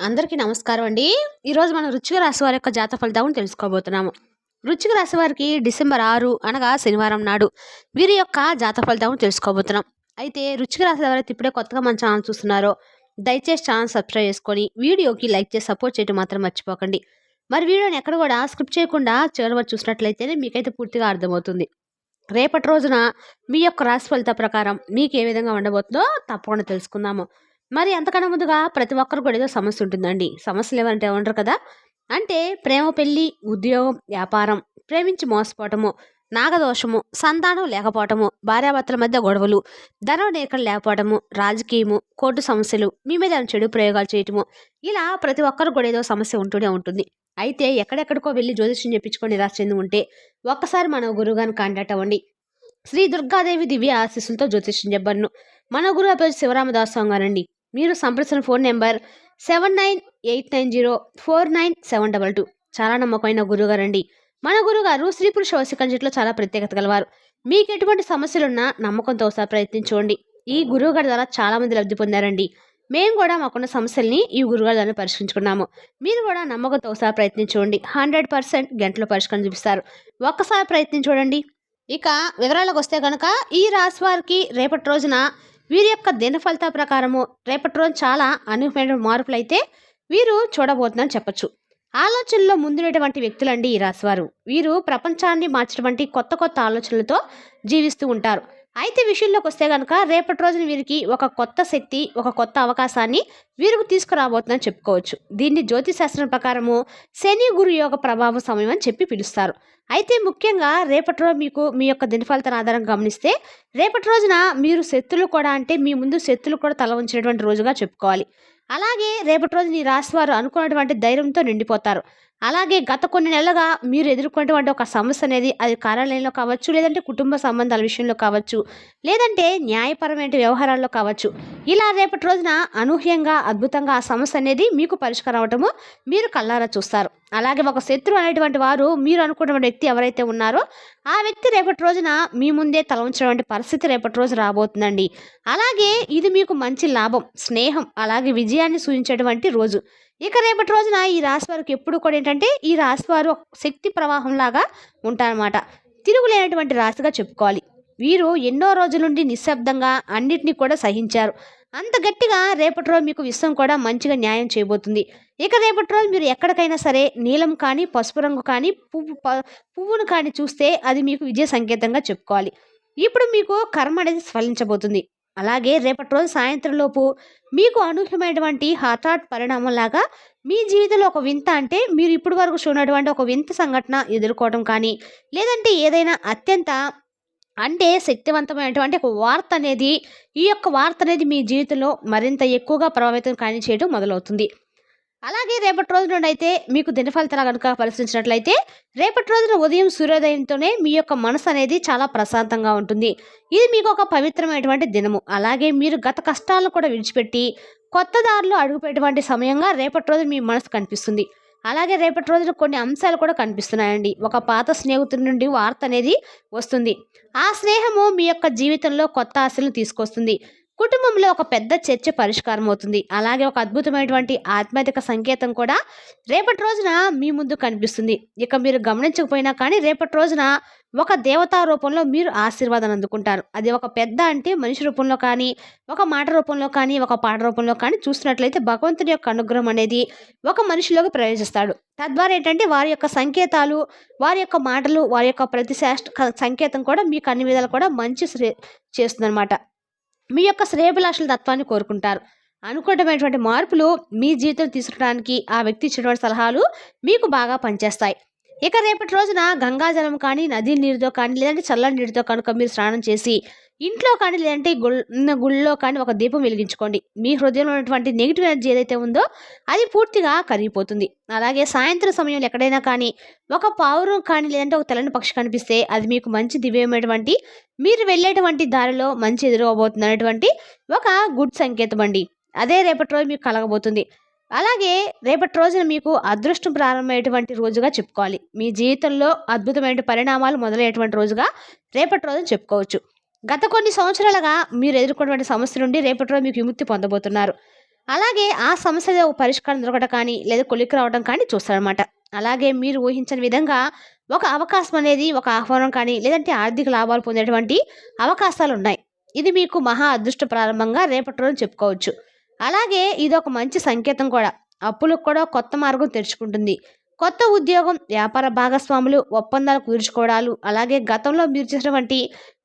అందరికీ నమస్కారం అండి. ఈరోజు మనం వృశ్చిక రాశి వారి యొక్క జాతక ఫలితాలను తెలుసుకోబోతున్నాము. వృశ్చిక రాశి వారికి డిసెంబర్ 6 అనగా శనివారం నాడు వీరి యొక్క జాతక ఫలితాలను తెలుసుకోబోతున్నాం. అయితే వృశ్చిక రాశి ఎవరైతే ఇప్పుడే కొత్తగా మన ఛానల్ చూస్తున్నారో దయచేసి ఛానల్ సబ్స్క్రైబ్ చేసుకొని వీడియోకి లైక్ చేసి సపోర్ట్ చేయడం మాత్రం మర్చిపోకండి. మరి వీడియోని ఎక్కడ కూడా స్కిప్ చేయకుండా చివరి వరకు చూసినట్లయితేనే మీకైతే పూర్తిగా అర్థమవుతుంది. రేపటి రోజున మీ యొక్క రాశి ఫలిత ప్రకారం మీకు ఏ విధంగా ఉండబోతుందో తప్పకుండా తెలుసుకుందాము. మరి అంతకన్నా ముందుగా ప్రతి ఒక్కరు కూడా ఏదో సమస్య ఉంటుందండి. సమస్యలు ఏమంటే ఉండరు కదా. అంటే ప్రేమ, పెళ్లి, ఉద్యోగం, వ్యాపారం, ప్రేమించి మోసపోవటము, నాగదోషము, సంతానం లేకపోవటము, భార్యాభర్తల మధ్య గొడవలు, ధనం నేకలు లేకపోవటము, రాజకీయము, కోర్టు సమస్యలు, మీ మీద ఏమైనా చెడు ప్రయోగాలు చేయటము, ఇలా ప్రతి ఒక్కరు కూడా ఏదో సమస్య ఉంటూనే ఉంటుంది. అయితే ఎక్కడెక్కడికో వెళ్ళి జ్యోతిష్యం చెప్పించుకొని నిరాశ చెంది ఉంటే ఒక్కసారి మన గురువుగారిని కాంటాక్ట్ అవ్వండి. శ్రీ దుర్గాదేవి దివ్య ఆశీస్సులతో జ్యోతిష్యం చెప్పబడును. మన గురువు పేరు శివరామదాస్ స్వామి గారండి. మీరు సంప్రదించిన ఫోన్ నెంబర్ 7989049722. చాలా నమ్మకమైన గురువుగారండి. మన గురుగారు స్త్రీ పురుష వశీకరణలో చాలా ప్రత్యేకత గలవారు. మీకు ఎటువంటి సమస్యలున్నా నమ్మకంతో ఒకసారి ప్రయత్నించుకోండి. ఈ గురువుగారి ద్వారా చాలా మంది లబ్ధి పొందారండి. మేము కూడా మాకున్న సమస్యల్ని ఈ గురుగారి ద్వారా పరిష్కరించుకున్నాము. మీరు కూడా నమ్మకంతో ఒకసారి ప్రయత్నించుకోండి. 100% గంటలో పరిష్కారం చూపిస్తారు. ఒక్కసారి ప్రయత్నించుకోండి. ఇక వివరాలకు వస్తే కనుక ఈ రాశి వారికి రేపటి రోజున వీరి యొక్క దిన ఫలిత ప్రకారము రేపటి రోజు చాలా అనూహ్యమైన మార్పులు అయితే వీరు చూడబోతుందని చెప్పచ్చు. ఆలోచనలో ముందున్నటువంటి వ్యక్తులండి ఈ రాశివారు. వీరు ప్రపంచాన్ని మార్చినటువంటి కొత్త కొత్త ఆలోచనలతో జీవిస్తూ ఉంటారు. అయితే విషయంలోకి వస్తే కనుక రేపటి రోజున వీరికి ఒక కొత్త శక్తి, ఒక కొత్త అవకాశాన్ని వీరికి తీసుకురాబోతుందని చెప్పుకోవచ్చు. దీన్ని జ్యోతిశాస్త్రం ప్రకారము శని గురు యోగ ప్రభావ సమయం అని చెప్పి పిలుస్తారు. అయితే ముఖ్యంగా రేపటి రోజు మీకు మీ యొక్క దినఫలితాల ఆధారంగా గమనిస్తే రేపటి రోజున మీరు శత్రులు కూడా అంటే మీ ముందు శత్రులు కూడా తల ఉంచినటువంటి రోజుగా చెప్పుకోవాలి. అలాగే రేపటి రోజు ఈ రాశి వారు అనుకున్నటువంటి ధైర్యంతో నిండిపోతారు. అలాగే గత కొన్ని నెలలుగా మీరు ఎదుర్కొన్నటువంటి ఒక సమస్య అనేది అది కార్యాలయంలో కావచ్చు, లేదంటే కుటుంబ సంబంధాల విషయంలో కావచ్చు, లేదంటే న్యాయపరమైన వ్యవహారాల్లో కావచ్చు, ఇలా రేపటి రోజున అనూహ్యంగా అద్భుతంగా ఆ సమస్య అనేది మీకు పరిష్కారం అవటము మీరు కళ్ళారా చూస్తారు. అలాగే ఒక శత్రువు అనేటువంటి వారు మీరు అనుకున్న వ్యక్తి ఎవరైతే ఉన్నారో ఆ వ్యక్తి రేపటి రోజున మీ ముందే తల ఉంచినటువంటి పరిస్థితి రేపటి రోజు రాబోతుందండి. అలాగే ఇది మీకు మంచి లాభం, స్నేహం, అలాగే విజయాన్ని సూచించేటువంటి రోజు. ఇక రేపటి రోజున ఈ రాశి వారికి ఎప్పుడు కూడా ఏంటంటే ఈ రాశి వారు శక్తి ప్రవాహం లాగా ఉంటారన్నమాట. తిరుగులేనటువంటి రాశిగా చెప్పుకోవాలి. వీరు ఎన్నో రోజుల నుండి నిశ్శబ్దంగా అన్నిటినీ కూడా సహించారు. అంత గట్టిగా రేపటి రోజు మీకు విశ్వం కూడా మంచిగా న్యాయం చేయబోతుంది. ఇక రేపటి రోజు మీరు ఎక్కడికైనా సరే నీలం కానీ, పసుపు రంగు కానీ, పువ్వును కానీ చూస్తే అది మీకు విజయ సంకేతంగా చెప్పుకోవాలి. ఇప్పుడు మీకు కర్మ అనేది ఫలించబోతుంది. అలాగే రేపటి రోజు సాయంత్రం లోపు మీకు అనూహ్యమైనటువంటి హఠాత్ పరిణామం లాగా మీ జీవితంలో ఒక వింత అంటే మీరు ఇప్పటి వరకు చూడనటువంటి ఒక వింత సంఘటన ఎదుర్కోవడం కానీ, లేదంటే ఏదైనా అత్యంత అంటే శక్తివంతమైనటువంటి ఒక వార్త అనేది ఈ యొక్క వార్త అనేది మీ జీవితంలో మరింత ఎక్కువగా ప్రభావితం కానీ చేయడం మొదలవుతుంది. అలాగే రేపటి రోజు నుండి అయితే మీకు దినఫలితాలు కనుక పరిశీలించినట్లయితే రేపటి రోజున ఉదయం సూర్యోదయంతోనే మీ యొక్క మనసు అనేది చాలా ప్రశాంతంగా ఉంటుంది. ఇది మీకు ఒక పవిత్రమైనటువంటి దినము. అలాగే మీరు గత కష్టాలను కూడా విడిచిపెట్టి కొత్త దారిలో అడుగుపెట్టేటువంటి సమయంగా రేపటి రోజు మీ మనసు కనిపిస్తుంది. అలాగే రేపటి రోజున కొన్ని అంశాలు కూడా కనిపిస్తున్నాయండి. ఒక పాత స్నేహితుడి నుండి వార్త అనేది వస్తుంది. ఆ స్నేహము మీ యొక్క జీవితంలో కొత్త ఆశలను తీసుకొస్తుంది. కుటుంబంలో ఒక పెద్ద చర్చ పరిష్కారం అవుతుంది. అలాగే ఒక అద్భుతమైనటువంటి ఆధ్యాత్మిక సంకేతం కూడా రేపటి రోజున మీ ముందు కనిపిస్తుంది. ఇక మీరు గమనించకపోయినా కానీ రేపటి రోజున ఒక దేవతా రూపంలో మీరు ఆశీర్వాదాన్ని అందుకుంటారు. అది ఒక పెద్ద అంటే మనిషి రూపంలో కానీ, ఒక మాట రూపంలో కానీ, ఒక పాట రూపంలో కానీ చూసినట్లయితే భగవంతుని యొక్క అనుగ్రహం అనేది ఒక మనిషిలోకి ప్రవేశిస్తాడు. తద్వారా ఏంటంటే వారి యొక్క సంకేతాలు, వారి యొక్క మాటలు, వారి యొక్క ప్రతి సంకేతం కూడా మీకు అన్ని విధాలు కూడా మంచి చేస్తుందన్నమాట. మీ యొక్క శ్రేయభిలాషుల తత్వాన్ని కోరుకుంటారు. అనుకూలమైనటువంటి మార్పులు మీ జీవితం తీసుకోవడానికి ఆ వ్యక్తి ఇచ్చినటువంటి సలహాలు మీకు బాగా పనిచేస్తాయి. ఇక రేపటి రోజున గంగాజలం కానీ, నది నీరుతో కానీ, లేదంటే చల్లని నీటితో కనుక మీరు స్నానం చేసి ఇంట్లో కానీ, లేదంటే గుళ్ళో కానీ ఒక దీపం వెలిగించుకోండి. మీ హృదయంలో ఉన్నటువంటి నెగిటివ్ ఎనర్జీ ఏదైతే ఉందో అది పూర్తిగా కరిగిపోతుంది. అలాగే సాయంత్రం సమయంలో ఎక్కడైనా కానీ ఒక పావురం కానీ, లేదంటే ఒక తెల్లని పక్షి కనిపిస్తే అది మీకు మంచి దివ్యమైనటువంటి మీరు వెళ్ళేటువంటి దారిలో మంచి ఎదురవబోతుంది అనేటువంటి ఒక గుడ్ సంకేతం అండి. అదే రేపటి రోజు మీకు కలగబోతుంది. అలాగే రేపటి రోజున మీకు అదృష్టం ప్రారంభమయ్యేటువంటి రోజుగా చెప్పుకోవాలి. మీ జీవితంలో అద్భుతమైన పరిణామాలు మొదలయ్యేటువంటి రోజుగా రేపటి రోజున చెప్పుకోవచ్చు. గత కొన్ని సంవత్సరాలుగా మీరు ఎదుర్కొన్నటువంటి సమస్య నుండి రేపటి రోజు మీకు విముక్తి పొందబోతున్నారు. అలాగే ఆ సమస్య ఒక పరిష్కారం దొరకడం కానీ లేదా కొలిక్కి రావడం కానీ చూస్తారనమాట. అలాగే మీరు ఊహించని విధంగా ఒక అవకాశం అనేది ఒక ఆహ్వానం కానీ లేదంటే ఆర్థిక లాభాలు పొందేటువంటి అవకాశాలున్నాయి. ఇది మీకు మహా అదృష్ట ప్రారంభంగా రేపటి రోజున చెప్పుకోవచ్చు. అలాగే ఇదొక మంచి సంకేతం కూడా. అప్పులకు కూడా కొత్త మార్గం తెరుచుకుంటుంది. కొత్త ఉద్యోగం, వ్యాపార భాగస్వాములు, ఒప్పందాలు కుదుర్చుకోవడాలు, అలాగే గతంలో మీరు చేసినటువంటి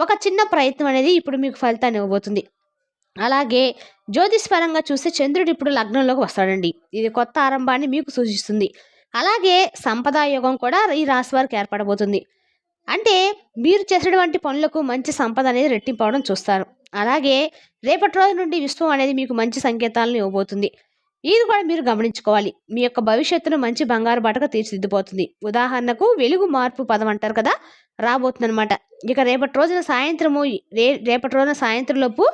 ఒక చిన్న ప్రయత్నం అనేది ఇప్పుడు మీకు ఫలితాన్ని ఇవ్వబోతుంది. అలాగే జ్యోతిష్పరంగా చూస్తే చంద్రుడు ఇప్పుడు లగ్నంలోకి వస్తాడండి. ఇది కొత్త ఆరంభాన్ని మీకు సూచిస్తుంది. అలాగే సంపద యోగం కూడా ఈ రాశి వారికి ఏర్పడబోతుంది. అంటే మీరు చేసినటువంటి పనులకు మంచి సంపద అనేది రెట్టింపవడం చూస్తారు. అలాగే రేపటి రోజు నుండి విశ్వం అనేది మీకు మంచి సంకేతాలను ఇవ్వబోతుంది. ఇది కూడా మీరు గమనించుకోవాలి. మీ యొక్క భవిష్యత్తును మంచి బంగారు బాటగా తీర్చిదిద్దుపోతుంది. ఉదాహరణకు వెలుగు మార్పు పదం అంటారు కదా, రాబోతుందనమాట. ఇక రేపటి రోజున సాయంత్రం లోపు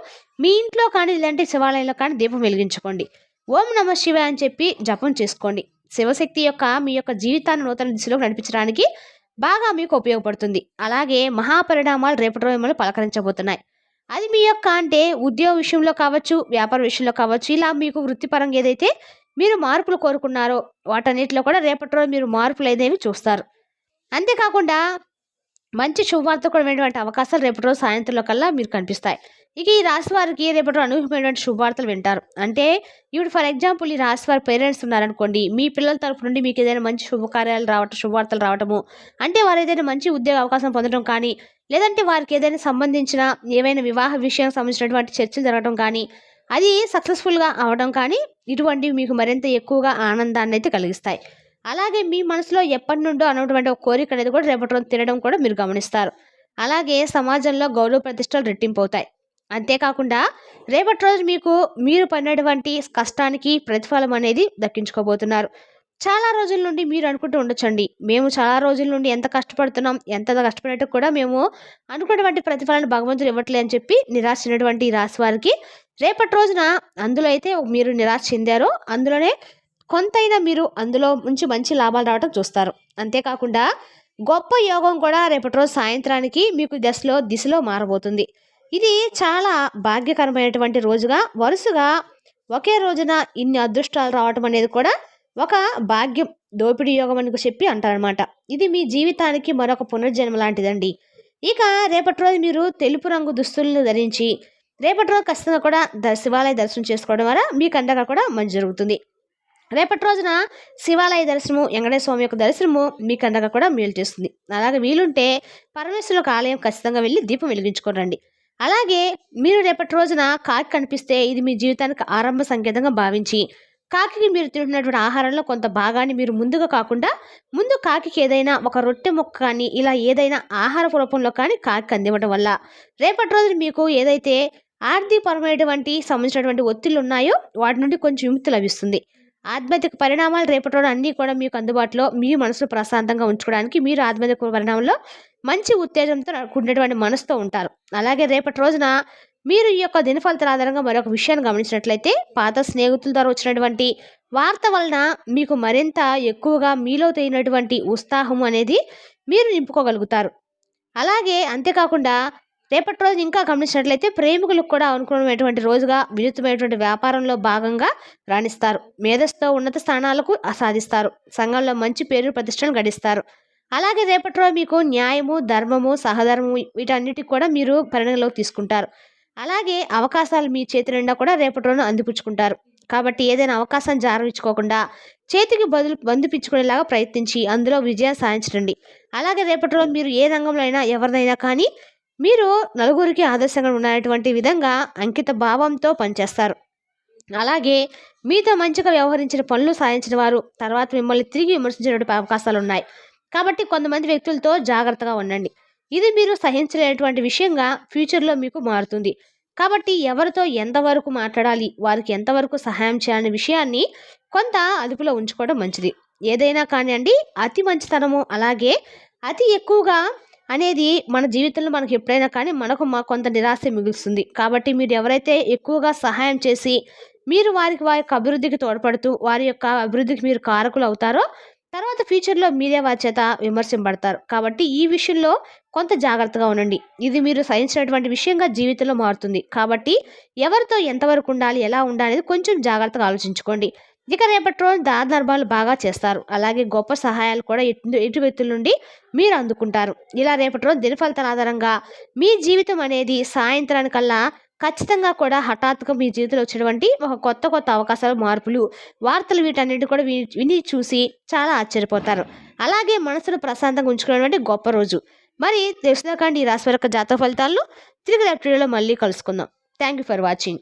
మీ ఇంట్లో కానీ ఇలాంటి శివాలయంలో కానీ దీపం వెలిగించుకోండి. ఓం నమ శివాయ అని చెప్పి జపం చేసుకోండి. శివశక్తి యొక్క మీ యొక్క జీవితాన్ని నూతన దిశలోకి నడిపించడానికి బాగా మీకు ఉపయోగపడుతుంది. అలాగే మహాపరిణామాలు రేపటి రోజు మిమ్మల్ని పలకరించబోతున్నాయి. అది మీ యొక్క అంటే ఉద్యోగ విషయంలో కావచ్చు, వ్యాపార విషయంలో కావచ్చు, ఇలా మీకు వృత్తిపరంగా ఏదైతే మీరు మార్పులు కోరుకున్నారో వాటన్నిటిలో కూడా రేపటి రోజు మీరు మార్పులు ఏదేవి చూస్తారు. అంతేకాకుండా మంచి శుభవార్త కూడా వినేటువంటి అవకాశాలు రేపటి రోజు సాయంత్రంలో కల్లా మీరు కనిపిస్తాయి. ఇక ఈ రాశి వారికి రేపటి రోజు అనూహ్యమైనటువంటి శుభవార్తలు వింటారు. అంటే ఇప్పుడు ఫర్ ఎగ్జాంపుల్ ఈ రాశి వారి పేరెంట్స్ ఉన్నారనుకోండి, మీ పిల్లల తరపు నుండి మీకు ఏదైనా మంచి శుభకార్యాలు రావటం, శుభవార్తలు రావటము, అంటే వారు ఏదైనా మంచి ఉద్యోగ అవకాశం పొందడం కానీ, లేదంటే వారికి ఏదైనా సంబంధించిన ఏవైనా వివాహ విషయానికి సంబంధించినటువంటి చర్చలు జరగడం కానీ, అది సక్సెస్ఫుల్గా అవడం కానీ, ఇటువంటివి మీకు మరింత ఎక్కువగా ఆనందాన్ని అయితే కలిగిస్తాయి. అలాగే మీ మనసులో ఎప్పటి నుండో అన్నటువంటి ఒక కోరిక అనేది కూడా రేపటి రోజు తినడం కూడా మీరు గమనిస్తారు. అలాగే సమాజంలో గౌరవ ప్రతిష్టలు రెట్టింపు అవుతాయి. అంతేకాకుండా రేపటి రోజు మీరు పడినటువంటి కష్టానికి ప్రతిఫలం అనేది దక్కించుకోబోతున్నారు. చాలా రోజుల నుండి మీరు అనుకుంటూ ఉండొచ్చండి, మేము చాలా రోజుల నుండి ఎంత కష్టపడుతున్నాం, ఎంత కష్టపడినట్టు కూడా మేము అనుకున్నటువంటి ప్రతిఫలాన్ని భగవంతుడు ఇవ్వట్లే అని చెప్పి నిరాశ చెందినటువంటి ఈ రాశి వారికి రేపటి రోజున అందులో అయితే మీరు నిరాశ చెందారో అందులోనే కొంతైనా మీరు అందులో నుంచి మంచి లాభాలు రావడం చూస్తారు. అంతేకాకుండా గొప్ప యోగం కూడా రేపటి రోజు సాయంత్రానికి మీకు దిశలో మారబోతుంది. ఇది చాలా భాగ్యకరమైనటువంటి రోజుగా వరుసగా ఒకే రోజున ఇన్ని అదృష్టాలు రావటం అనేది కూడా ఒక భాగ్యం, దోపిడీ యోగం అని చెప్పి అంటారనమాట. ఇది మీ జీవితానికి మరొక పునర్జన్మ లాంటిదండి. ఇక రేపటి రోజు మీరు తెలుపు రంగు దుస్తులను ధరించి రేపటి రోజు ఖచ్చితంగా కూడా శివాలయ దర్శనం చేసుకోవడం ద్వారా మీకు అండగా కూడా మంచి జరుగుతుంది. రేపటి రోజున శివాలయ దర్శనము, వెంకటేశ్వర స్వామి యొక్క దర్శనము మీకు అండగా కూడా మేలు చేస్తుంది. అలాగే వీలుంటే పరమేశ్వరుల యొక్క ఆలయం ఖచ్చితంగా వెళ్ళి దీపం వెలిగించుకోరండి. అలాగే మీరు రేపటి రోజున కాకి కనిపిస్తే ఇది మీ జీవితానికి ఆరంభ సంకేతంగా భావించి కాకికి మీరు తింటున్నటువంటి ఆహారంలో కొంత భాగాన్ని మీరు ముందుగా కాకుండా ముందు కాకికి ఏదైనా ఒక రొట్టె ముక్క కానీ ఇలా ఏదైనా ఆహార రూపంలో కానీ కాకి అందివ్వడం వల్ల రేపటి రోజున మీకు ఏదైతే ఆర్థికపరమైనటువంటి సంబంధించినటువంటి ఒత్తిళ్లు ఉన్నాయో వాటి నుండి కొంచెం విముక్తి లభిస్తుంది. ఆధ్యాత్మిక పరిణామాలు రేపటి రోజు అన్నీ కూడా మీకు అందుబాటులో మీ మనసును ప్రశాంతంగా ఉంచుకోవడానికి మీరు ఆధ్యాత్మిక పరిణామంలో మంచి ఉత్తేజంతో కూడినటువంటి మనసుతో ఉంటారు. అలాగే రేపటి రోజున మీరు ఈ యొక్క దినఫలితాల ఆధారంగా మరొక విషయాన్ని గమనించినట్లయితే పాత స్నేహితుల ద్వారా వచ్చినటువంటి వార్త వలన మీకు మరింత ఎక్కువగా మీలో తగినటువంటి ఉత్సాహం అనేది మీరు నింపుకోగలుగుతారు. అలాగే అంతేకాకుండా రేపటి రోజు ఇంకా గమనించినట్లయితే ప్రేమికులకు కూడా అనుకూలమైనటువంటి రోజుగా వినూత్నమైనటువంటి వ్యాపారంలో భాగంగా రాణిస్తారు. మేధస్సుతో ఉన్నత స్థానాలకు సాధిస్తారు. సంఘంలో మంచి పేరు ప్రతిష్టను గడిస్తారు. అలాగే రేపటి రోజు మీకు న్యాయము, ధర్మము, సహధర్మము వీటన్నిటికి కూడా మీరు పరిగణలోకి తీసుకుంటారు. అలాగే అవకాశాలు మీ చేతి నిండా కూడా రేపటి రోజున అందిపుచ్చుకుంటారు. కాబట్టి ఏదైనా అవకాశం జారవించుకోకుండా చేతికి బంధిపించుకునేలాగా ప్రయత్నించి అందులో విజయం సాధించండి. అలాగే రేపటి రోజు మీరు ఏ రంగంలో అయినా ఎవరినైనా కానీ మీరు నలుగురికి ఆదర్శంగా ఉన్నటువంటి విధంగా అంకిత భావంతో పనిచేస్తారు. అలాగే మీతో మంచిగా వ్యవహరించిన పనులు సాధించిన వారు తర్వాత మిమ్మల్ని తిరిగి విమర్శించేటువంటి అవకాశాలు ఉన్నాయి. కాబట్టి కొంతమంది వ్యక్తులతో జాగ్రత్తగా ఉండండి. ఇది మీరు సహించలేనటువంటి విషయంగా ఫ్యూచర్లో మీకు మారుతుంది. కాబట్టి ఎవరితో ఎంతవరకు మాట్లాడాలి, వారికి ఎంతవరకు సహాయం చేయాలనే విషయాన్ని కొంత అదుపులో ఉంచుకోవడం మంచిది. ఏదైనా కానివ్వండి, అతి మంచితనము అలాగే అతి ఎక్కువగా అనేది మన జీవితంలో మనకు ఎప్పుడైనా కానీ కొంత నిరాశ మిగులుస్తుంది. కాబట్టి మీరు ఎవరైతే ఎక్కువగా సహాయం చేసి మీరు వారి యొక్క అభివృద్ధికి తోడ్పడుతూ వారి యొక్క అభివృద్ధికి మీరు కారకులు అవుతారో తర్వాత ఫ్యూచర్లో మీరే వారి చేత విమర్శింపబడతారు. కాబట్టి ఈ విషయంలో కొంత జాగ్రత్తగా ఉండండి. ఇది మీరు సహించినటువంటి విషయంగా జీవితంలో మారుతుంది. కాబట్టి ఎవరితో ఎంతవరకు ఉండాలి, ఎలా ఉండాలనేది కొంచెం జాగ్రత్తగా ఆలోచించుకోండి. ఇక రేపటి రోజు దాన ధర్మాలు బాగా చేస్తారు. అలాగే గొప్ప సహాయాలు కూడా ఎటు వ్యక్తుల నుండి మీరు అందుకుంటారు. ఇలా రేపటి రోజు దిన ఫలితాల ఆధారంగా మీ జీవితం అనేది సాయంత్రానికల్లా ఖచ్చితంగా కూడా హఠాత్తుగా మీ జీవితంలో వచ్చేటువంటి ఒక కొత్త అవకాశాలు, మార్పులు, వార్తలు వీటన్నిటి కూడా విని చూసి చాలా ఆశ్చర్యపోతారు. అలాగే మనసును ప్రశాంతంగా ఉంచుకునేటువంటి గొప్ప రోజు. మరి తెలుసుదాకండి ఈ రాశి వారి యొక్క జాతక ఫలితాలను తిరిగి రేపటి వీడియోలో మళ్ళీ కలుసుకుందాం. Thank you for watching.